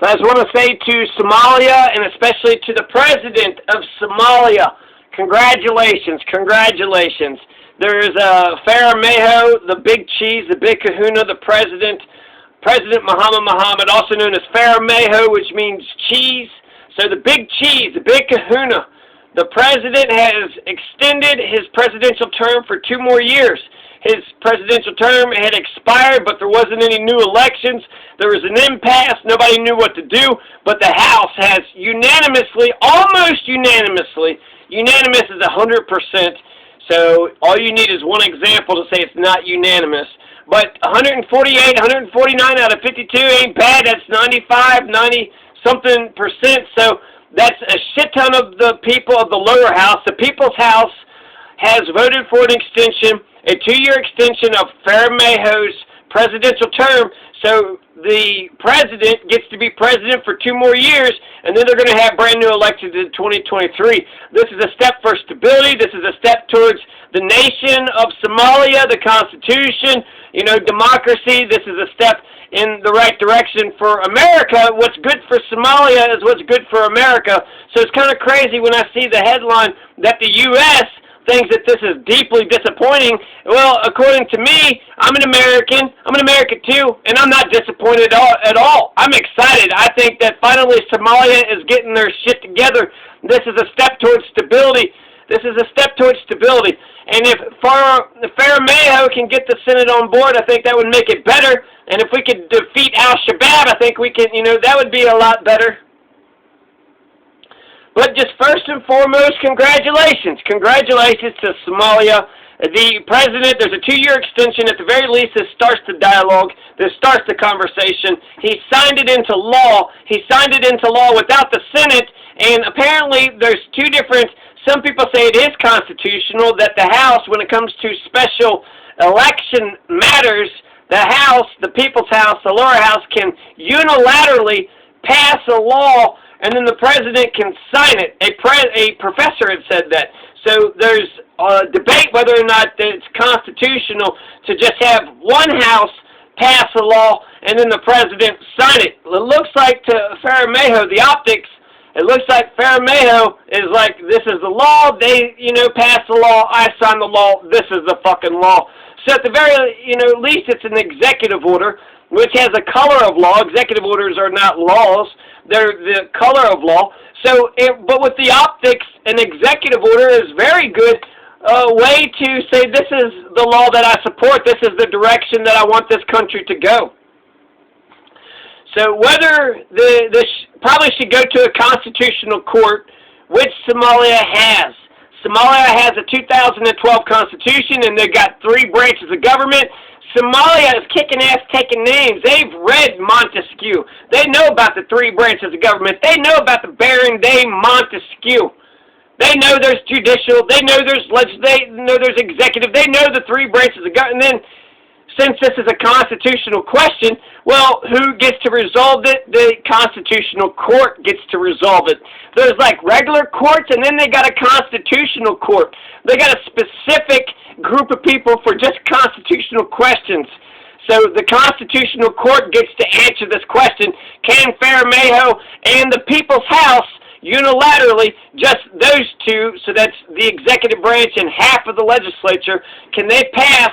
So I just want to say to Somalia, and especially to the president of Somalia, congratulations, congratulations. There's Faramajo, the big cheese, the big kahuna, the President Muhammad, also known as Faramajo, which means cheese. So the big cheese, the big kahuna. The president has extended his presidential term for 2 more years. His presidential term had expired, but there wasn't any new elections. There was an impasse. Nobody knew what to do. But the House has unanimously, almost unanimously, unanimous is 100%. So all you need is one example to say it's not unanimous. But 148, 149 out of 52 ain't bad. That's 95, 90-something percent. So that's a shit ton of the people of the lower house. The People's House has voted for an extension, a 2-year extension of Faramajo's presidential term. So the president gets to be president for 2 more years, and then they're going to have brand new elections in 2023. This is a step for stability. This is a step towards the nation of Somalia, the Constitution, democracy. This is a step in the right direction for America. What's good for Somalia is what's good for America. So it's kind of crazy when I see the headline that the U.S. thinks that this is deeply disappointing. Well, according to me, I'm an American. I'm an American too, and I'm not disappointed at all. I'm excited. I think that finally Somalia is getting their shit together. This is a step towards stability. This is a step towards stability. And if Faramajo can get the Senate on board, I think that would make it better. And if we could defeat al-Shabaab, I think we can, that would be a lot better. But just first and foremost, congratulations. Congratulations to Somalia. The president, there's a 2-year extension. At the very least, this starts the dialogue. This starts the conversation. He signed it into law. He signed it into law without the Senate. And apparently, there's 2 different, some people say it is constitutional, that the House, when it comes to special election matters, the House, the People's House, the lower house, can unilaterally pass a law, and then the president can sign it. A professor had said that. So there's a debate whether or not it's constitutional to just have one house pass a law and then the president sign it. It looks like to Faramajo, the optics, it looks like Faramajo is like, this is the law, they, pass the law, I sign the law, this is the fucking law. So at the very, least it's an executive order, which has a color of law. Executive orders are not laws. They're the color of law. So, but with the optics, an executive order is very good way to say this is the law that I support. This is the direction that I want this country to go. So whether this probably should go to a constitutional court, which Somalia has. Somalia has a 2012 constitution, and they've got 3 branches of government. Somalia is kicking ass, taking names. They've read Montesquieu. They know about the 3 branches of government. They know about the Baron de Montesquieu. They know there's judicial. They know there's legislative. They know there's executive. They know the 3 branches of government. And then, since this is a constitutional question, well, who gets to resolve it? The constitutional court gets to resolve it. There's like regular courts, and then they got a constitutional court. They got a specific group of people for just constitutional questions. So the constitutional court gets to answer this question. Can Faramajo and the People's House unilaterally, just those 2, so that's the executive branch and half of the legislature, can they pass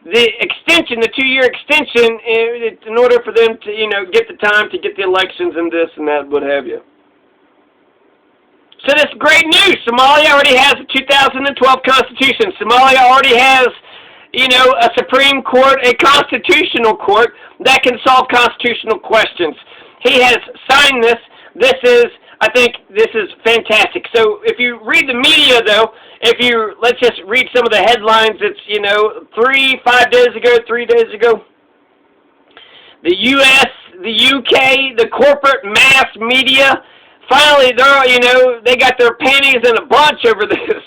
the extension, the 2-year extension, in order for them to, get the time to get the elections and this and that, what have you. So that's great news. Somalia already has a 2012 constitution. Somalia already has, a Supreme Court, a constitutional court that can solve constitutional questions. He has signed this. I think this is fantastic. So if you read the media, though, let's just read some of the headlines. It's, 5 days ago, the U.S., the U.K., the corporate mass media, finally, they got their panties in a bunch over this.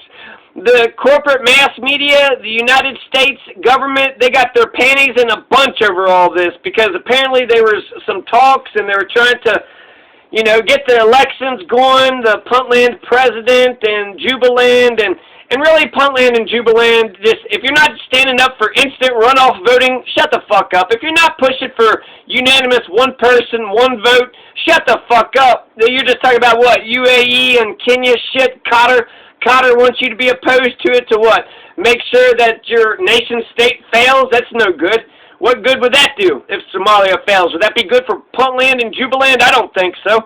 The corporate mass media, the United States government, they got their panties in a bunch over all this because apparently there was some talks and they were trying to get the elections going, the Puntland president and Jubaland, and And really, Puntland and Jubaland, if you're not standing up for instant runoff voting, shut the fuck up. If you're not pushing for unanimous one person, one vote, shut the fuck up. You're just talking about what? UAE and Kenya shit? Cotter wants you to be opposed to it to what? Make sure that your nation state fails? That's no good. What good would that do if Somalia fails? Would that be good for Puntland and Jubaland? I don't think so.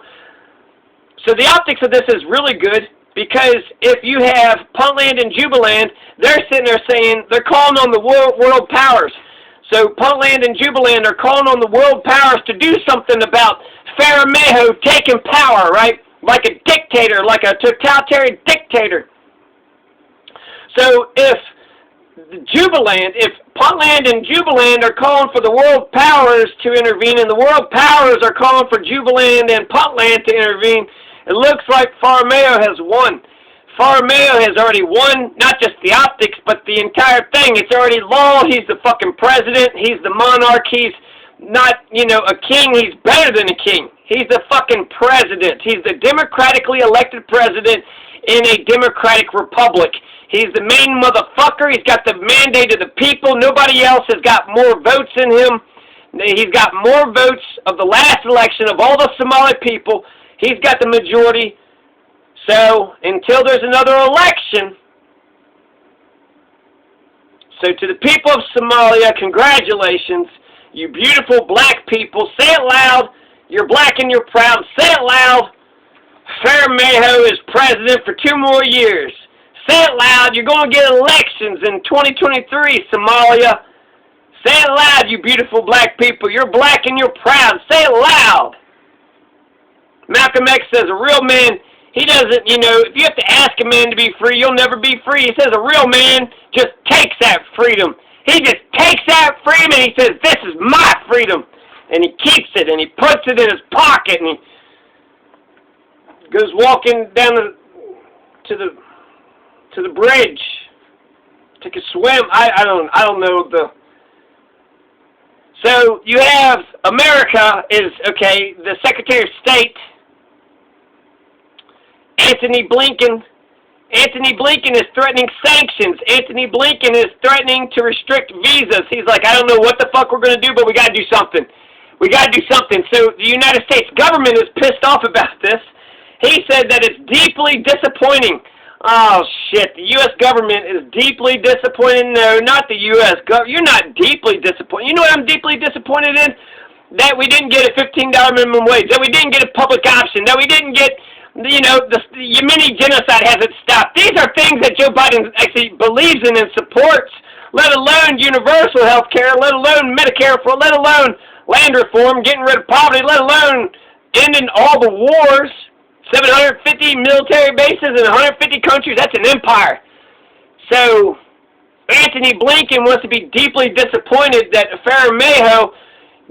So the optics of this is really good, because if you have Puntland and Jubaland, they're sitting there saying, they're calling on the world powers. So Puntland and Jubaland are calling on the world powers to do something about Faramajo taking power, right? Like a dictator, like a totalitarian dictator. So if Puntland and Jubaland are calling for the world powers to intervene, and the world powers are calling for Jubaland and Puntland to intervene, it looks like Faramajo has won. Faramajo has already won, not just the optics, but the entire thing. It's already law. He's the fucking president. He's the monarch. He's not, a king. He's better than a king. He's the fucking president. He's the democratically elected president in a democratic republic. He's the main motherfucker. He's got the mandate of the people. Nobody else has got more votes than him. He's got more votes of the last election of all the Somali people. He's got the majority. So, until there's another election, so to the people of Somalia, congratulations, you beautiful black people. Say it loud. You're black and you're proud. Say it loud. Faramajo is president for 2 more years. Say it loud. You're going to get elections in 2023, Somalia. Say it loud, you beautiful black people. You're black and you're proud. Say it loud. Malcolm X says a real man, he doesn't, if you have to ask a man to be free, you'll never be free. He says a real man just takes that freedom. He just takes that freedom and he says, this is my freedom. And he keeps it and he puts it in his pocket and he goes walking down to the bridge, take a swim. I don't know So you have America is, the Secretary of State, Antony Blinken. Antony Blinken is threatening sanctions. Antony Blinken is threatening to restrict visas. He's like, I don't know what the fuck we're going to do, but we got to do something. We got to do something. So the United States government is pissed off about this. He said that it's deeply disappointing. Oh, shit. The U.S. government is deeply disappointed. No, not the U.S. government. You're not deeply disappointed. You know what I'm deeply disappointed in? That we didn't get a $15 minimum wage. That we didn't get a public option. That we didn't get, the Yemeni genocide hasn't stopped. These are things that Joe Biden actually believes in and supports, let alone universal health care, let alone Medicare, let alone land reform, getting rid of poverty, let alone ending all the wars. 750 military bases in 150 countries, that's an empire. So, Antony Blinken wants to be deeply disappointed that Faramajo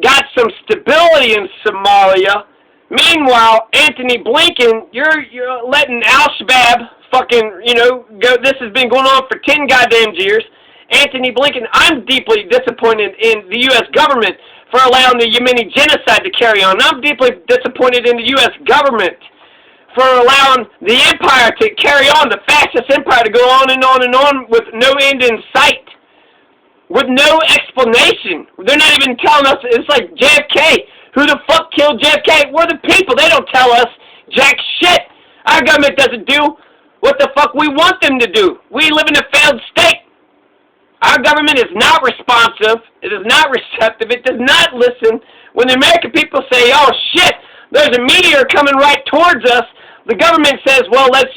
got some stability in Somalia. Meanwhile, Antony Blinken, you're letting Al-Shabaab fucking, go. This has been going on for 10 goddamn years. Antony Blinken, I'm deeply disappointed in the U.S. government for allowing the Yemeni genocide to carry on. I'm deeply disappointed in the U.S. government for allowing the empire to carry on, the fascist empire to go on and on and on with no end in sight, with no explanation. They're not even telling us. It's like JFK. Who the fuck killed JFK? We're the people. They don't tell us jack shit. Our government doesn't do what the fuck we want them to do. We live in a failed state. Our government is not responsive. It is not receptive. It does not listen. When the American people say, oh shit, there's a meteor coming right towards us, the government says, well, let's,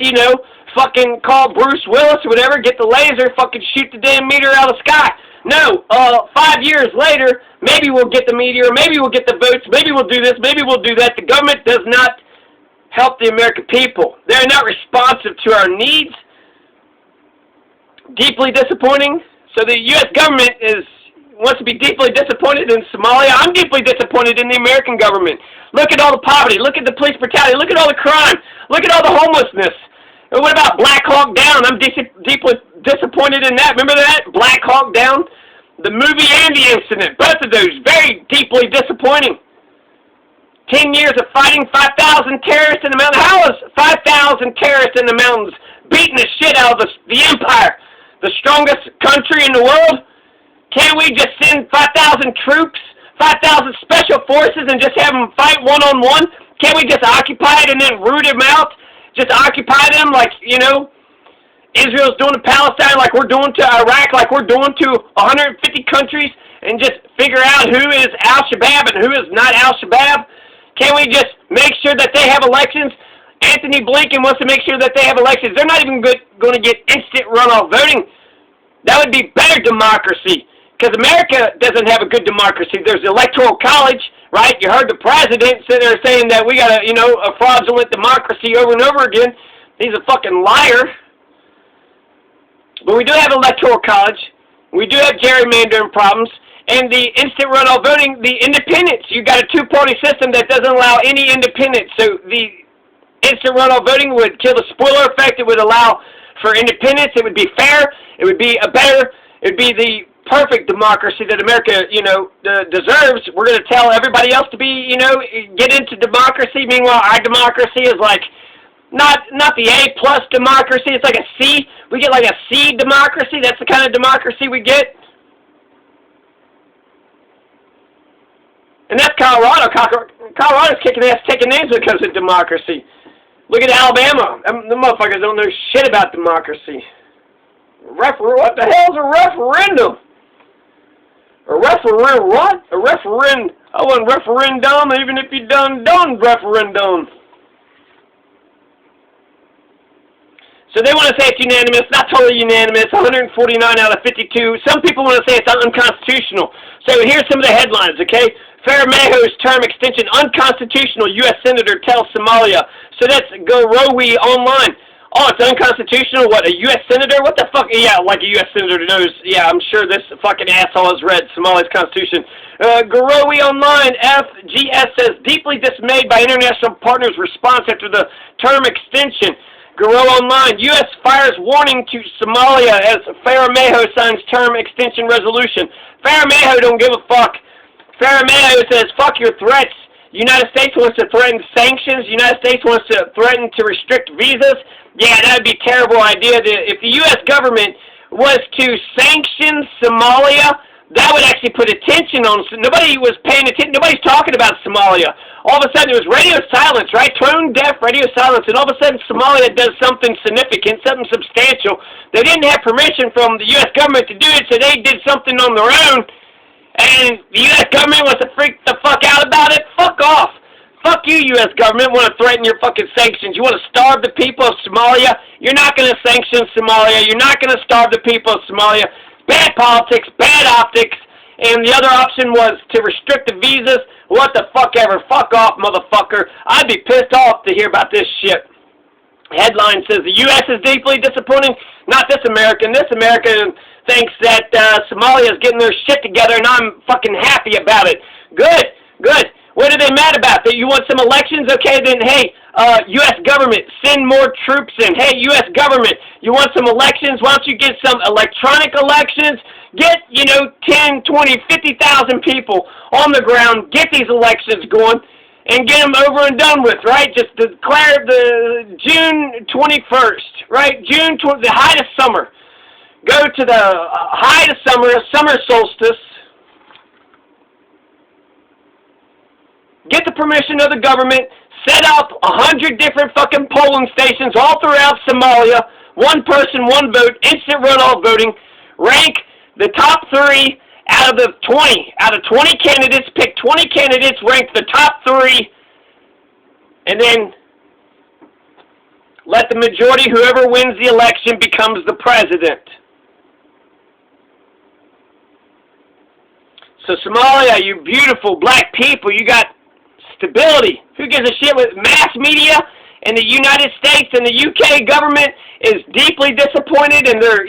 fucking call Bruce Willis or whatever, get the laser, fucking shoot the damn meteor out of the sky. No, 5 years later, maybe we'll get the meteor, maybe we'll get the votes, maybe we'll do this, maybe we'll do that. The government does not help the American people. They're not responsive to our needs. Deeply disappointing. So the U.S. government wants to be deeply disappointed in Somalia. I'm deeply disappointed in the American government. Look at all the poverty. Look at the police brutality. Look at all the crime. Look at all the homelessness. And what about Black Hawk Down? I'm deeply disappointed in that. Remember that? Black Hawk Down? The movie and the incident. Both of those. Very deeply disappointing. 10 years of fighting 5,000 terrorists in the mountains. How is 5,000 terrorists in the mountains beating the shit out of the empire, the strongest country in the world. Can't we just send 5,000 troops, 5,000 special forces, and just have them fight one-on-one? Can't we just occupy it and then root them out? Just occupy them like, you know, Israel's doing to Palestine, like we're doing to Iraq, like we're doing to 150 countries, and just figure out who is Al-Shabaab and who is not Al-Shabaab? Can't we just make sure that they have elections? Anthony Blinken wants to make sure that they have elections. They're not even going to get instant runoff voting. That would be better democracy, because America doesn't have a good democracy. There's the Electoral College, right? You heard the president sit there saying that we got a, you know, a fraudulent democracy over and over again. He's a fucking liar. But we do have Electoral College. We do have gerrymandering problems. And the instant runoff voting, the independents. You got a two-party system that doesn't allow any independents. So the instant runoff voting would kill the spoiler effect. It would allow for independence. It would be fair. It would be it would be the perfect democracy that America, you know, deserves. We're going to tell everybody else to be, you know, get into democracy. Meanwhile, our democracy is like not the A+ democracy. It's like a C. We get like a C democracy. That's the kind of democracy we get. And that's Colorado. Colorado's kicking ass, taking names because of democracy. Look at Alabama. The motherfuckers don't know shit about democracy. What the hell's a referendum? A what? A referendum. I want referendum even if you done referendum. So they want to say it's unanimous, not totally unanimous, 149 out of 52. Some people want to say it's unconstitutional. So here's some of the headlines, okay? Faramajo's term extension unconstitutional, U.S. Senator tells Somalia. So that's Garowe online. Oh, it's unconstitutional? What, a U.S. Senator? What the fuck? Yeah, like a U.S. Senator knows. Yeah, I'm sure this fucking asshole has read Somalia's constitution. Garowe online, FGS says, deeply dismayed by international partners' response after the term extension. Garowe online, U.S. fires warning to Somalia as Faramajo signs term extension resolution. Faramajo don't give a fuck. Faramajo says, fuck your threats. United States wants to threaten sanctions. United States wants to threaten to restrict visas. Yeah, that would be a terrible idea. If the U.S. government was to sanction Somalia, that would actually put attention on. Nobody was paying attention. Nobody's talking about Somalia. All of a sudden, it was radio silence, right? Tone deaf radio silence. And all of a sudden, Somalia does something significant, something substantial. They didn't have permission from the U.S. government to do it, so they did something on their own. And the U.S. government wants to freak the fuck out about it? Fuck off. Fuck you, U.S. government. Want to threaten your fucking sanctions. You want to starve the people of Somalia? You're not going to sanction Somalia. You're not going to starve the people of Somalia. Bad politics, bad optics. And the other option was to restrict the visas. What the fuck ever. Fuck off, motherfucker. I'd be pissed off to hear about this shit. Headline says, the U.S. is deeply disappointing. Not this American. This American thinks that Somalia is getting their shit together, and I'm fucking happy about it. Good, good. What are they mad about? That you want some elections? Okay, then, hey, U.S. government, send more troops in. Hey, U.S. government, you want some elections? Why don't you get some electronic elections? Get, 10, 20, 50,000 people on the ground. Get these elections going and get them over and done with, right? Just declare the June 21st, right? The height of summer. Go to the height of summer solstice. Get the permission of the government. Set up 100 different fucking polling stations all throughout Somalia. One person, one vote, instant runoff voting. Rank the top 3 out of the 20. Out of 20 candidates, pick 20 candidates, rank the top 3, and then let the majority, whoever wins the election, becomes the president. So Somalia, you beautiful black people, you got stability. Who gives a shit with mass media? And the United States and the UK government is deeply disappointed, and they're,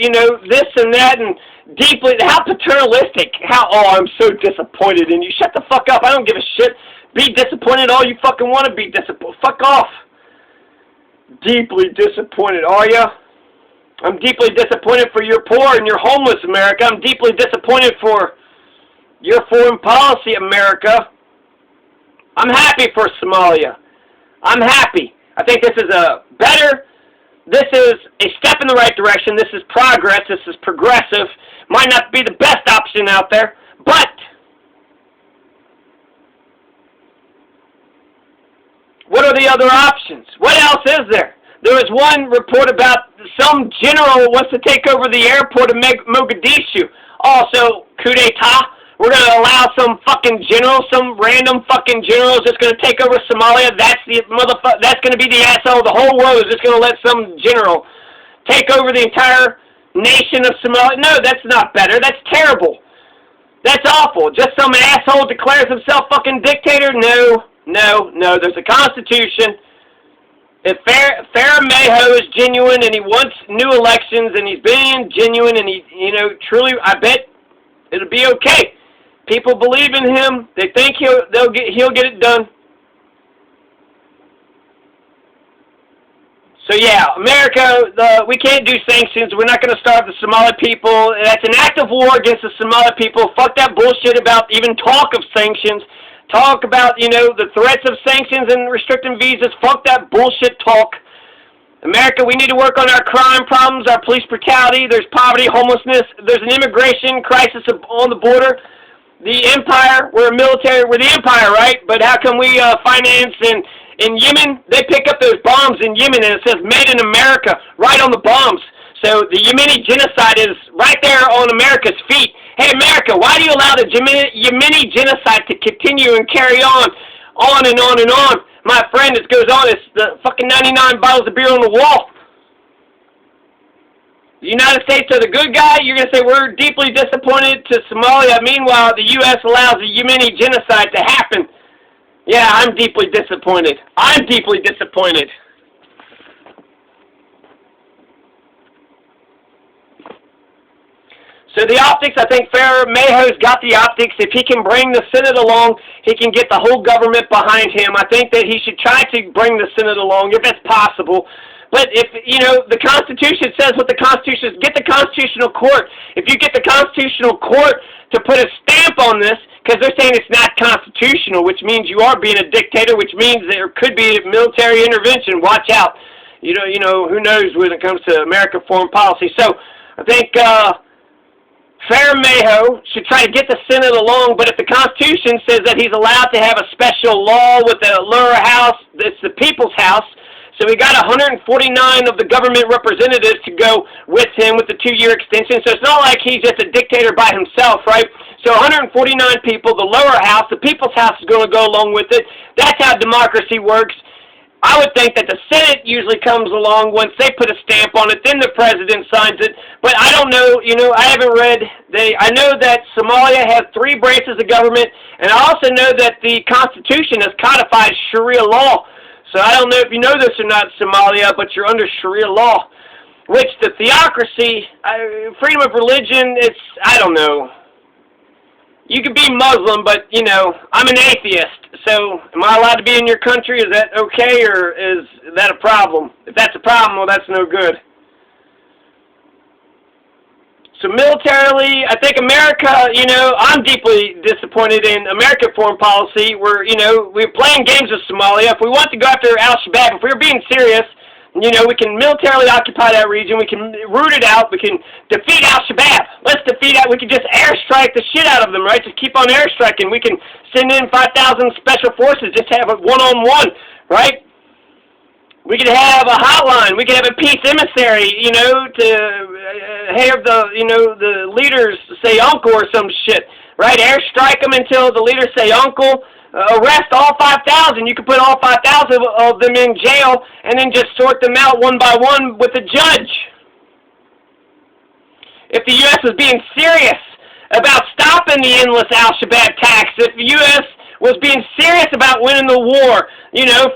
this and that, and deeply, how paternalistic, I'm so disappointed in you. Shut the fuck up, I don't give a shit. Be disappointed all you fucking want to be disappointed. Fuck off. Deeply disappointed, are ya? I'm deeply disappointed for your poor and your homeless, America. I'm deeply disappointed for your foreign policy, America. I'm happy for Somalia. I'm happy. I think this is a better this is a step in the right direction. This is progress. This is progressive. Might not be the best option out there, but what are the other options? What else is there? There was one report about some general wants to take over the airport of Mogadishu. Also, coup d'etat. We're going to allow some fucking general, some random fucking general is just going to take over Somalia. That's the motherfucker. That's going to be the asshole. The whole world is just going to let some general take over the entire nation of Somalia. No, that's not better. That's terrible. That's awful. Just some asshole declares himself fucking dictator? No. There's a constitution. If Faramajo is genuine and he wants new elections and he's being genuine and he, truly, I bet it'll be okay. People believe in him. They think he'll get it done. So yeah, America, we can't do sanctions. We're not going to starve the Somali people. That's an act of war against the Somali people. Fuck that bullshit about even talk of sanctions. Talk about, the threats of sanctions and restricting visas. Fuck that bullshit talk. America, we need to work on our crime problems, our police brutality. There's poverty, homelessness. There's an immigration crisis on the border. The empire, we're the empire, right? But how come we finance in Yemen? They pick up those bombs in Yemen and it says made in America right on the bombs. So the Yemeni genocide is right there on America's feet. Hey, America, why do you allow the Yemeni genocide to continue and carry on and on and on? My friend, it goes on. It's the fucking 99 bottles of beer on the wall. The United States are the good guy. You're going to say we're deeply disappointed to Somalia. Meanwhile, the U.S. allows the Yemeni genocide to happen. Yeah, I'm deeply disappointed. I'm deeply disappointed. So the optics, I think Faramajo's got the optics. If he can bring the Senate along, he can get the whole government behind him. I think that he should try to bring the Senate along if it's possible. But if, the Constitution says what the Constitution is, get the Constitutional Court. If you get the Constitutional Court to put a stamp on this, because they're saying it's not constitutional, which means you are being a dictator, which means there could be military intervention. Watch out. Who knows when it comes to American foreign policy. So I think Faramajo should try to get the Senate along, but if the Constitution says that he's allowed to have a special law with the lower house, it's the people's house, so we got 149 of the government representatives to go with him with the 2-year extension, so it's not like he's just a dictator by himself, right? So 149 people, the lower house, the people's house is going to go along with it. That's how democracy works. I would think that the Senate usually comes along once they put a stamp on it, then the president signs it. But I don't know, I haven't read. I know that Somalia has 3 branches of government, and I also know that the Constitution has codified Sharia law. So I don't know if you know this or not, Somalia, but you're under Sharia law, which the theocracy, freedom of religion, I don't know. You could be Muslim, but, I'm an atheist, so am I allowed to be in your country? Is that okay, or is that a problem? If that's a problem, well, that's no good. So militarily, I think America, I'm deeply disappointed in American foreign policy. We're playing games with Somalia. If we want to go after al-Shabaab, if we were being serious, we can militarily occupy that region. We can root it out. We can defeat al-Shabaab. Let's defeat it. We can just airstrike the shit out of them, right? Just keep on airstriking. We can send in 5,000 special forces, just have a one-on-one, right? We could have a hotline. We could have a peace emissary, to have the leaders say uncle or some shit, right? Airstrike them until the leaders say uncle. Arrest all 5,000. You could put all 5,000 of them in jail and then just sort them out one by one with a judge. If the U.S. was being serious about stopping the endless al-Shabaab attacks, if the U.S. was being serious about winning the war,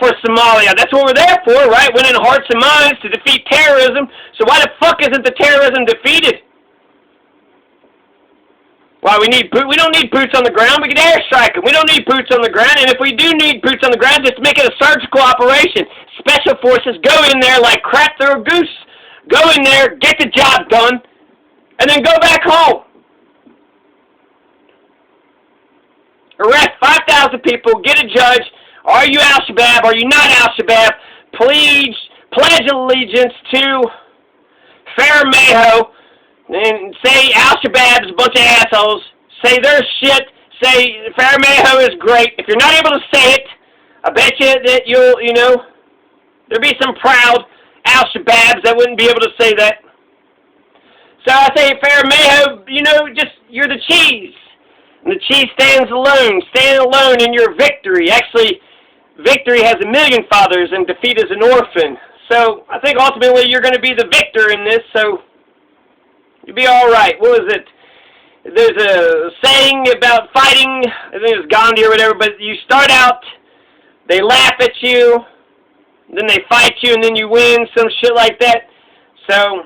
for Somalia, that's what we're there for, right? Winning hearts and minds to defeat terrorism. So why the fuck isn't the terrorism defeated? Why we don't need boots on the ground. We can airstrike them. We don't need boots on the ground. And if we do need boots on the ground, just make it a surgical operation. Special forces go in there like crap through a goose. Go in there, get the job done, and then go back home. Arrest 5,000 people. Get a judge. Are you al-Shabaab? Are you not al-Shabaab? Plead pledge allegiance to Faramajo and say Al-Shabaab's a bunch of assholes, say their shit, say Faramajo is great. If you're not able to say it, I bet you that there'll be some proud Al-Shabaabs that wouldn't be able to say that. So I say, Faramajo, you're the cheese. And the cheese stands alone in your victory. Actually, victory has 1,000,000 fathers and defeat is an orphan. So I think ultimately you're going to be the victor in this, so you'll be all right. What was it? There's a saying about fighting, I think it's Gandhi or whatever, but you start out, they laugh at you, then they fight you, and then you win, some shit like that. So,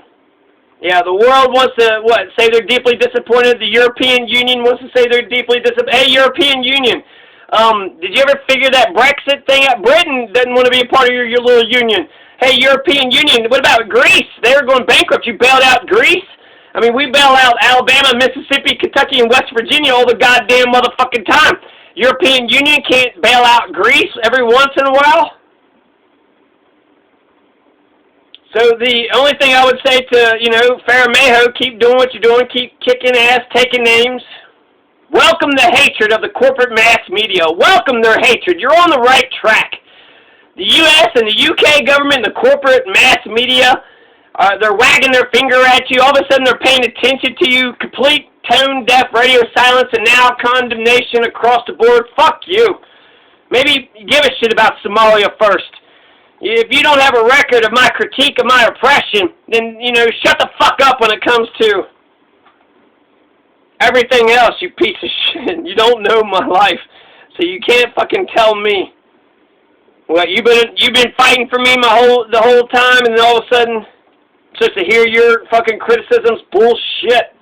yeah, the world wants to, say they're deeply disappointed. The European Union wants to say they're deeply disappointed. Hey, European Union, did you ever figure that Brexit thing out? Britain doesn't want to be a part of your little union. Hey, European Union, what about Greece? They were going bankrupt. You bailed out Greece? I mean, we bail out Alabama, Mississippi, Kentucky, and West Virginia all the goddamn motherfucking time. European Union can't bail out Greece every once in a while? So the only thing I would say to, Faramajo, keep doing what you're doing, keep kicking ass, taking names. Welcome the hatred of the corporate mass media. Welcome their hatred. You're on the right track. The U.S. and the UK government and the corporate mass media, they're wagging their finger at you. All of a sudden they're paying attention to you. Complete tone-deaf radio silence and now condemnation across the board. Fuck you. Maybe give a shit about Somalia first. If you don't have a record of my critique of my oppression, then, shut the fuck up when it comes to everything else, you piece of shit. You don't know my life, so you can't fucking tell me. Well, you've been fighting for me the whole time, and then all of a sudden, just to hear your fucking criticisms, bullshit.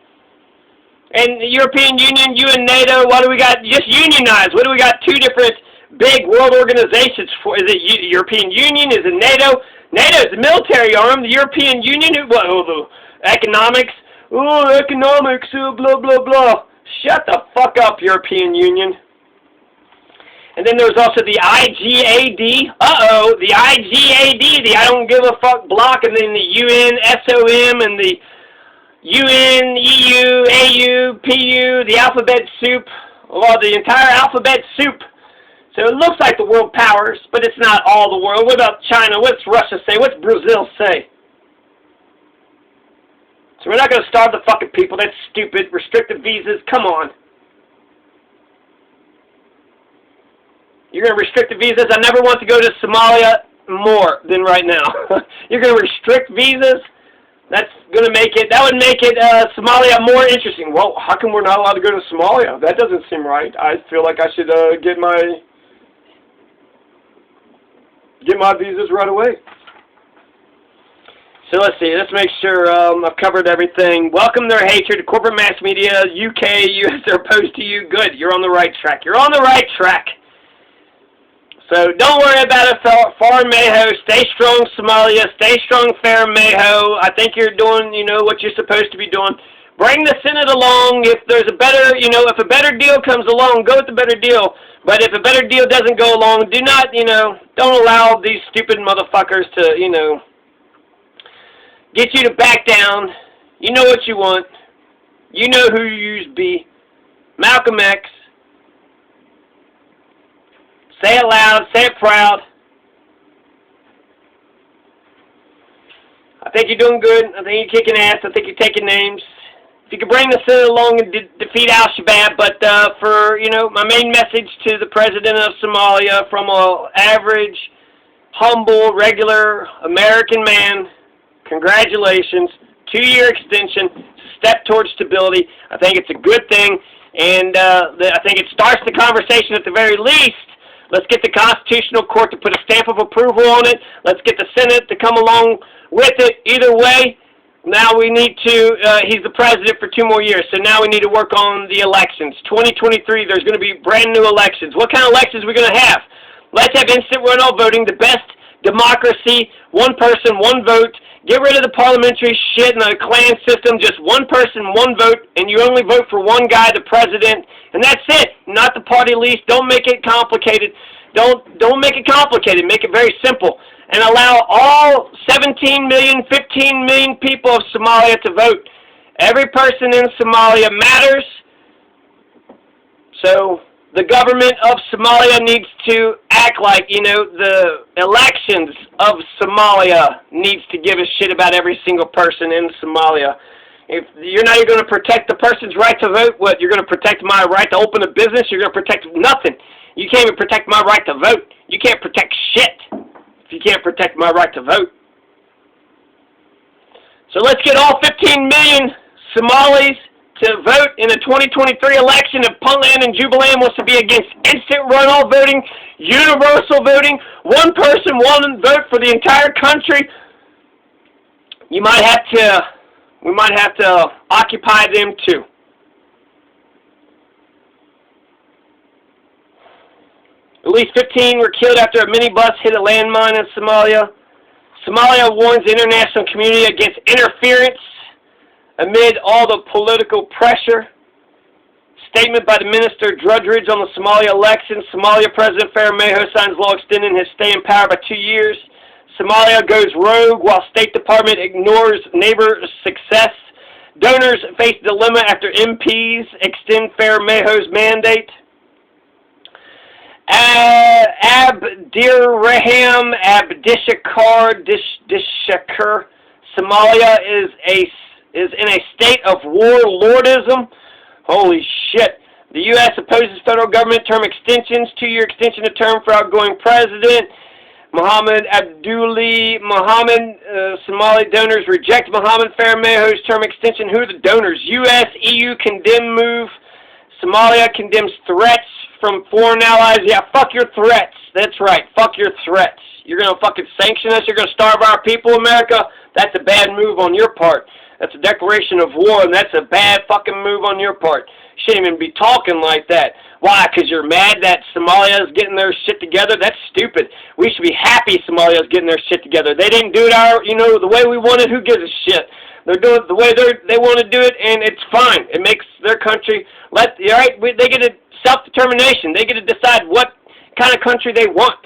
And the European Union, you and NATO, what do we got? Just unionize. What do we got? Two different big world organizations for. Is it European Union? Is it NATO? NATO is the military arm. The European Union, the economics. Oh, economics, blah, blah, blah. Shut the fuck up, European Union. And then there's also the IGAD. The IGAD, the I don't give a fuck block, and then the UNSOM and the UN, EU, AU, PU, the alphabet soup. Well, the entire alphabet soup. So it looks like the world powers, but it's not all the world. What about China? What's Russia say? What's Brazil say? So we're not going to starve the fucking people. That's stupid. Restricted visas. Come on. You're going to restrict the visas? I never want to go to Somalia more than right now. You're going to restrict visas? That's going to make it, that would make it Somalia more interesting. Well, how come we're not allowed to go to Somalia? That doesn't seem right. I feel like I should get my visas right away. So let's see. Let's make sure I've covered everything. Welcome their hatred. Corporate mass media, UK, US are opposed to you. Good. You're on the right track. You're on the right track. So don't worry about it, Faramajo. Stay strong, Somalia. Stay strong, Faramajo. I think you're doing, what you're supposed to be doing. Bring the Senate along. If there's a better, if a better deal comes along, go with the better deal. But if a better deal doesn't go along, do not, don't allow these stupid motherfuckers to, get you to back down. You know what you want. You know who you used to be. Malcolm X. Say it loud. Say it proud. I think you're doing good. I think you're kicking ass. I think you're taking names. If you could bring the Senate along and defeat Al-Shabaab, but for, my main message to the president of Somalia from an average, humble, regular American man, congratulations. 2-year extension. It's a step towards stability. I think it's a good thing, and I think it starts the conversation at the very least. Let's get the Constitutional Court to put a stamp of approval on it. Let's get the Senate to come along with it. Either way, now we need to, he's the president for 2 more years, so now we need to work on the elections. 2023, there's going to be brand new elections. What kind of elections are we going to have? Let's have instant runoff voting, the best democracy, one person, one vote. Get rid of the parliamentary shit and the clan system, just one person, one vote, and you only vote for one guy, the president, and that's it. Not the party list. Don't make it complicated. Don't make it complicated. Make it very simple. And allow all 17 million, 15 million people of Somalia to vote. Every person in Somalia matters. So the government of Somalia needs to act like, the elections of Somalia needs to give a shit about every single person in Somalia. If you're not even going to protect the person's right to vote, what, you're going to protect my right to open a business? You're going to protect nothing. You can't even protect my right to vote. You can't protect shit if you can't protect my right to vote. So let's get all 15 million Somalis to vote in the 2023 election. If Puntland and Jubaland wants to be against instant runoff voting, universal voting, one person, one vote for the entire country, we might have to occupy them too. At least 15 were killed after a minibus hit a landmine in Somalia. Somalia warns the international community against interference amid all the political pressure. Statement by the Minister Drudgeridge on the Somalia election. Somalia President Faramajo signs law extending his stay in power by 2 years. Somalia goes rogue while State Department ignores neighbor success. Donors face dilemma after MPs extend Faramajo's mandate. Abdirahim Abdishakar, Somalia is in a state of warlordism. Holy shit. The U.S. opposes federal government term extensions, 2-year extension of term for outgoing president. Mohammed Abdullahi Mohammed, Somali donors reject Mohammed Faramajo's term extension. Who are the donors? U.S., EU condemn move. Somalia condemns threats from foreign allies. Yeah, fuck your threats. That's right. Fuck your threats. You're going to fucking sanction us? You're going to starve our people, America? That's a bad move on your part. That's a declaration of war, and that's a bad fucking move on your part. You shouldn't even be talking like that. Why? Because you're mad that Somalia is getting their shit together? That's stupid. We should be happy Somalia is getting their shit together. They didn't do it the way we wanted. Who gives a shit? They're doing it the way they want to do it, and it's fine. It makes their country they get a self-determination. They get to decide what kind of country they want.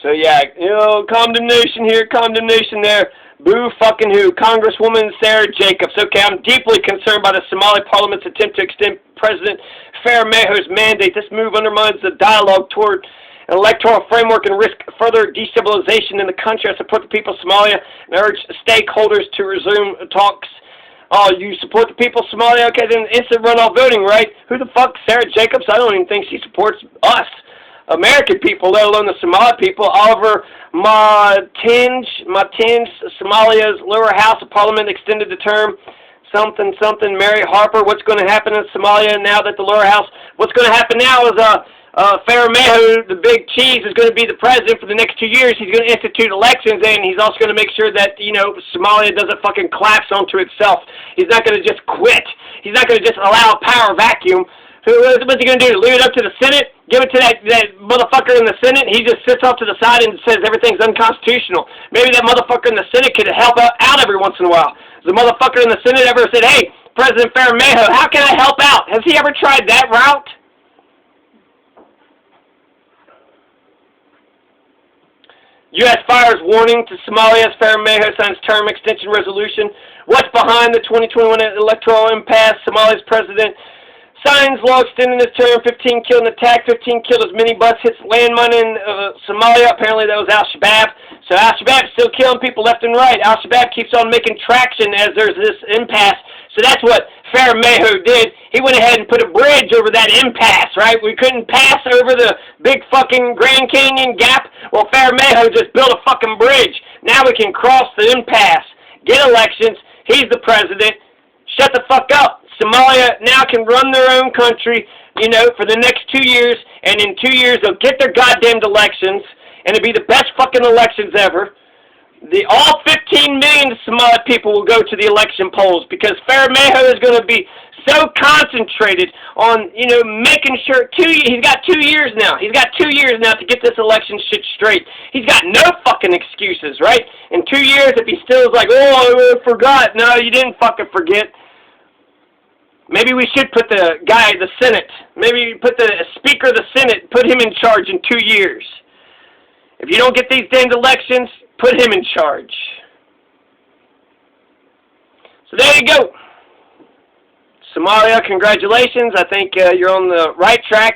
So yeah, condemnation here, condemnation there. Boo fucking who? Congresswoman Sarah Jacobs. Okay, I'm deeply concerned by the Somali Parliament's attempt to extend President Faramajo's mandate. This move undermines the dialogue toward an electoral framework and risk further destabilization in the country. I support the people of Somalia and urge stakeholders to resume talks. Oh, you support the people of Somalia? Okay, then instant runoff voting, right? Who the fuck? Sarah Jacobs? I don't even think she supports us, American people, let alone the Somali people. Oliver Martins, Somalia's lower house of parliament extended the term. Something. Mary Harper, what's going to happen in Somalia now that the lower house? What's going to happen now is Faramajo, the big cheese, is going to be the president for the next 2 years. He's going to institute elections, and he's also going to make sure that, Somalia doesn't fucking collapse onto itself. He's not going to just quit. He's not going to just allow a power vacuum. What's he going to do? Leave it up to the Senate? Give it to that motherfucker in the Senate? He just sits off to the side and says everything's unconstitutional. Maybe that motherfucker in the Senate could help out every once in a while. Has the motherfucker in the Senate ever said, hey, President Faramajo, how can I help out? Has he ever tried that route? U.S. fires warning to Somalia's Faramajo signs term extension resolution. What's behind the 2021 electoral impasse? Somalia's president signs law extending his term. 15 killed in attack. 15 killed as minibus hits landmine in Somalia. Apparently that was Al-Shabaab. So Al-Shabaab still killing people left and right. Al-Shabaab keeps on making traction as there's this impasse. So that's what Faramajo did. He went ahead and put a bridge over that impasse, right? We couldn't pass over the big fucking Grand Canyon gap. Well, Faramajo just built a fucking bridge. Now we can cross the impasse, get elections. He's the president. Shut the fuck up. Somalia now can run their own country, for the next 2 years. And in 2 years, they'll get their goddamned elections. And it'll be the best fucking elections ever. All 15 million Somali people will go to the election polls because Faramajo is going to be so concentrated on, making sure he's got 2 years now. He's got 2 years now to get this election shit straight. He's got no fucking excuses, right? In 2 years, if he still is like, oh, I forgot. No, you didn't fucking forget. Maybe we should put the guy, the Senate, maybe put the Speaker of the Senate, put him in charge in 2 years. If you don't get these damned elections, put him in charge. So there you go. Somalia, congratulations. I think you're on the right track.